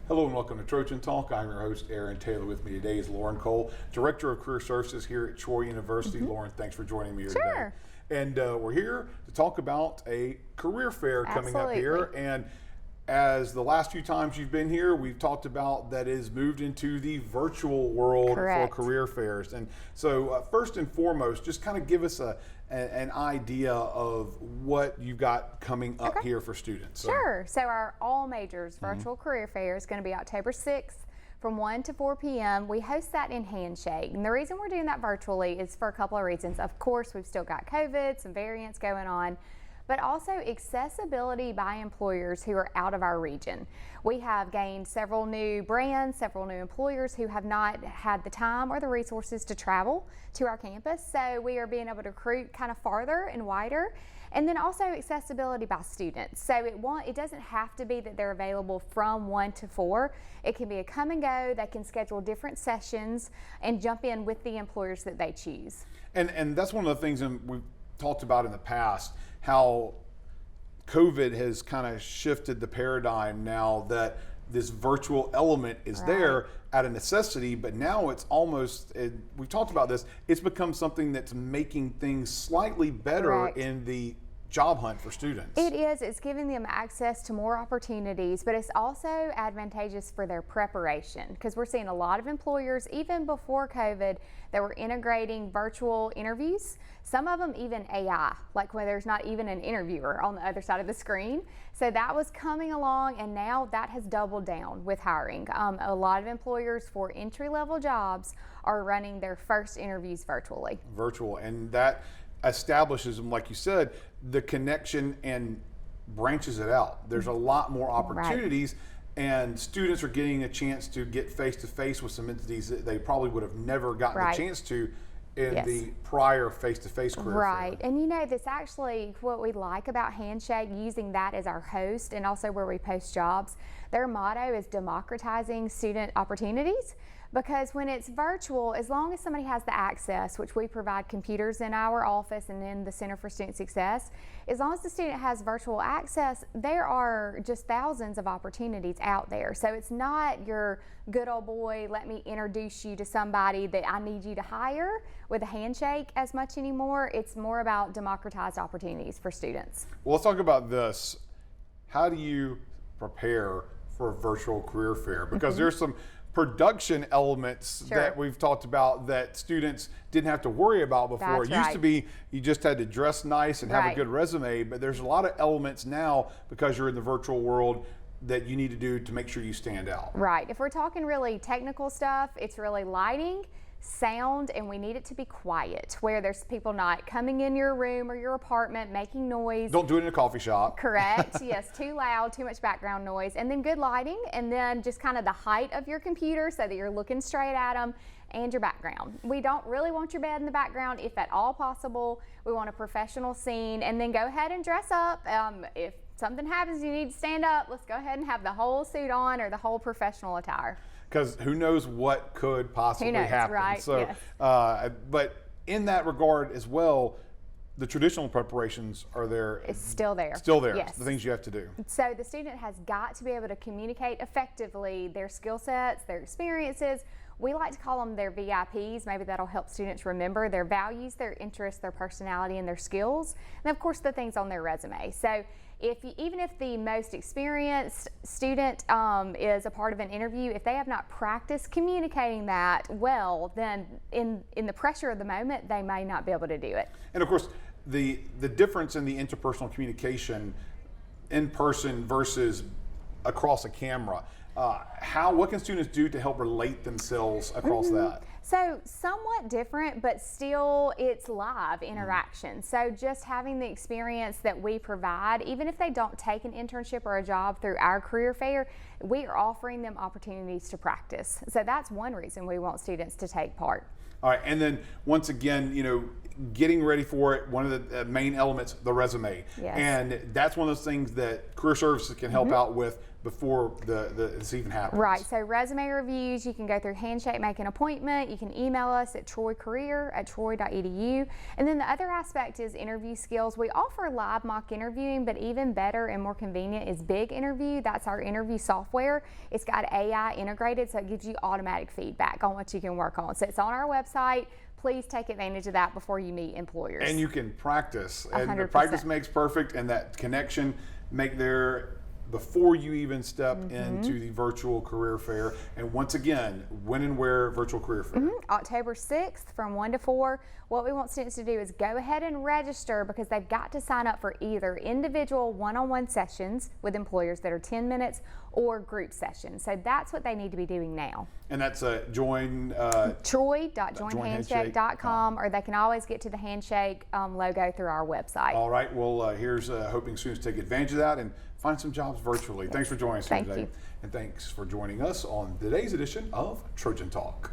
Hello and welcome to Trojan Talk. I'm your host, Aaron Taylor. With me today is Lauren Cole, Director of Career Services here at Troy University. Lauren, thanks for joining me here today. And we're here to talk about a career fair coming up here. And as the last few times you've been here, we've talked about that is moved into the virtual world for career fairs. And so first and foremost, just kind of give us an idea of what you've got coming up here for students. Sure. So our all majors virtual career fair is going to be October 6th from 1 to 4 p.m. We host that in Handshake. And the reason we're doing that virtually is for a couple of reasons. Of course, we've still got COVID, some variants going on, but also accessibility by employers who are out of our region. We have gained several new brands, several new employers who have not had the time or the resources to travel to our campus. So we are being able to recruit kind of farther and wider. And then also accessibility by students. So it doesn't have to be that they're available from 1 to 4. It can be a come and go. They can schedule different sessions and jump in with the employers that they choose. And that's one of the things that we've talked about in the past, how COVID has kind of shifted the paradigm now that this virtual element is there at a necessity, but now it's almost, we've talked about this, it's become something that's making things slightly better in the job hunt for students. It is. It's giving them access to more opportunities, but it's also advantageous for their preparation because we're seeing a lot of employers, even before COVID, that were integrating virtual interviews. Some of them even AI, like where there's not even an interviewer on the other side of the screen. So that was coming along, and now that has doubled down with hiring. A lot of employers for entry-level jobs are running their first interviews virtually. Virtual, and that establishes them, like you said, the connection and branches it out. There's a lot more opportunities, and students are getting a chance to get face-to-face with some entities that they probably would have never gotten a chance to in the prior face-to-face career fair. And you know, that's actually what we like about Handshake, using that as our host and also where we post jobs. Their motto is democratizing student opportunities. Because when it's virtual, as long as somebody has the access, which we provide computers in our office and in the Center for Student Success, as long as the student has virtual access, there are just thousands of opportunities out there. So it's not your good old boy, let me introduce you to somebody that I need you to hire with a handshake as much anymore. It's more about democratized opportunities for students. Well, let's talk about this. How do you prepare for a virtual career fair? Because there's some production elements that we've talked about that students didn't have to worry about before. It used to be you just had to dress nice and have a good resume, but there's a lot of elements now because you're in the virtual world that you need to do to make sure you stand out. Right. If we're talking really technical stuff, it's really lighting, sound, and we need it to be quiet, where there's people not coming in your room or your apartment making noise. Don't do it in a coffee shop. Correct. Yes, too loud, too much background noise. And then good lighting, and then just kind of the height of your computer so that you're looking straight at them, and your background. We don't really want your bed in the background if at all possible. We want a professional scene, and then go ahead and dress up. If something happens, you need to stand up, let's go ahead and have the whole suit on or the whole professional attire. Because who knows what could possibly happen. Right? So, but in that regard as well, the traditional preparations are there. It's still there. Still there. Yes. The things you have to do. So the student has got to be able to communicate effectively their skill sets, their experiences. We like to call them their VIPs. Maybe that'll help students remember their values, their interests, their personality, and their skills. And of course, the things on their resume. So even if the most experienced student is a part of an interview, if they have not practiced communicating that well, then in the pressure of the moment, they may not be able to do it. And of course, the difference in the interpersonal communication in person versus across a camera, what can students do to help relate themselves across that? So somewhat different, but still it's live interaction. So just having the experience that we provide, even if they don't take an internship or a job through our career fair, we are offering them opportunities to practice. So that's one reason we want students to take part. All right, and then once again, you know, getting ready for it, one of the main elements, the resume. Yes. And that's one of those things that career services can help out with. before this even happens. Right, so resume reviews, you can go through Handshake, make an appointment. You can email us at troycareer@troy.edu. And then the other aspect is interview skills. We offer live mock interviewing, but even better and more convenient is Big Interview. That's our interview software. It's got AI integrated, so it gives you automatic feedback on what you can work on. So it's on our website. Please take advantage of that before you meet employers. And you can practice. And 100%. practice makes perfect, and that connection make there before you even step into the virtual career fair. And once again, when and where virtual career fair? October 6th from 1 to 4. What we want students to do is go ahead and register, because they've got to sign up for either individual one-on-one sessions with employers that are 10 minutes or group sessions. So that's what they need to be doing now. And that's join Troy.joinhandshake.com, or they can always get to the Handshake logo through our website. All right, well, here's hoping students take advantage of that and find some jobs virtually. Thanks for joining us Thank today. you. And thanks for joining us on today's edition of Trojan Talk.